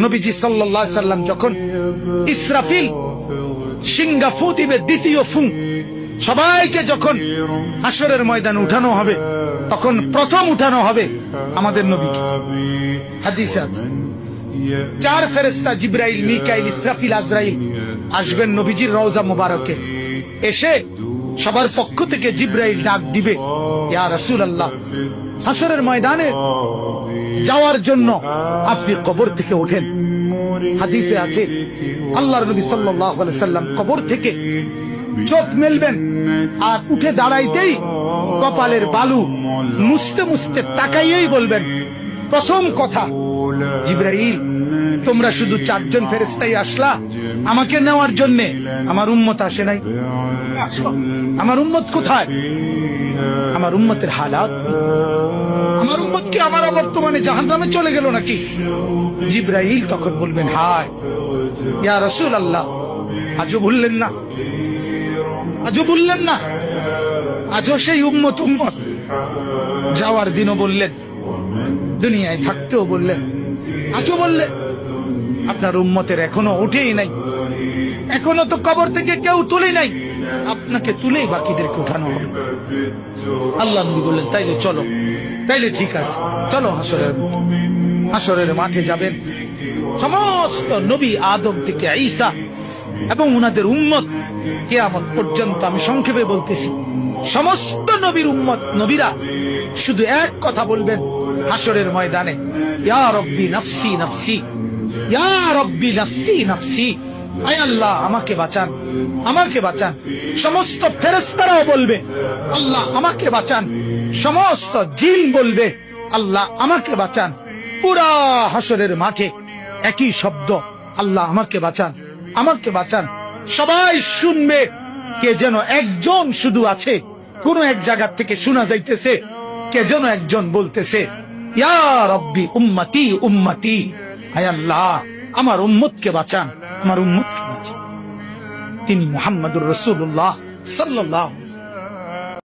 নবীজি সাল্লাল্লাহু আলাইহি সাল্লাম যখন ইসরাফিল সিংহা ফু দিবে, দ্বিতীয় ফু, সবাইকে যখন হাসরের ময়দানে উঠানো হবে, তখন প্রথম উঠানো হবে আমাদের নবীকে। হাদিসে আছে 4 ফেরেশতা জিবরাইল, মিকাইল, ইসরাফিল, আজরাইল আসবেন নবীজির রওজা মুবারকে। এসে সবার পক্ষ থেকে জিবরাইল ডাক দিবে, ইয়া রাসূলুল্লাহ, হাসরের ময়দানে যাওয়ার জন্য আপনি কবর থেকে ওঠেন। হাদিসে আছে আল্লাহর নবী সাল্লাল্লাহু আলাইহি সাল্লাম কবর থেকে চোখ মেলবেন আর উঠে দাঁড়াইতেই কপালের বালু মুছতে মুছতে তাকাইয়েই বলবেন প্রথম কথা, জিবরাইল, তোমরা শুধু 4 জন ফেরেশতাই আসলা আমাকে নেওয়ার জন্য, আমার উম্মত আসে নাই। আমার উম্মত কোথায়? আমার উম্মতের হালাত, আমার উম্মত কি আমার বর্তমানে জাহান্নামে চলে গেল নাকি? জিবরাইল তখন বলবেন, হায় ইয়া রাসূলুল্লাহ, আজও ভুললেন না, আজও বললেন না, আজও সেই উম্মত যাওয়ার দিনও বললেন, দুনিয়ায় থাকতেও বললেন, আজও বললেন। আপনার উম্মতের এখনো উঠেই নাই, এখনো তো কবর থেকে কেউ তুলে নাই, আপনাকে তুলেই বাকিদেরকে উঠানো হবে। আল্লাহ নবী বললেন, তাইলে চলো, তাইলে ঠিক আছে, চলো হাসরের মাঠে যাবেন। সমস্ত নবী আদম থেকে ঈসা এবং উনাদের উম্মত কিয়ামত পর্যন্ত, আমি সংক্ষেপে বলতেছি, সমস্ত নবীর উম্মত, নবীরা শুধু এক কথা বলবেন হাসরের ময়দানে, ইয়া রব্বি নাফসি নাফসি, ইয়া রব্বি নাফসি নাফসি, আয় আল্লাহ আমাকে বাঁচান, আমাকে বাঁচান। সমস্ত ফেরেশতারাও বলবে, আল্লাহ আমাকে বাঁচান। সমস্ত জিন বলবে, আল্লাহ আমাকে বাঁচান। পুরা হাসরের মাঠে একই শব্দ, আল্লাহ আমাকে বাঁচান, আমাকে বাঁচান। সবাই শুনবে, কে যেন একজন শুধু আছে, কোন এক জায়গা থেকে শোনা যাইতেছে, কে যেন একজন বলতেছে, ইয়া রব্বি উম্মতি উম্মতি, আয় আল্লাহ আমার উম্মতকে বাঁচান, আমার উম্মতকে বাঁচান। তিনি মুহাম্মদুর রাসূলুল্লাহ সাল্লাল্লাহু আলাইহি ওয়াসাল্লাম।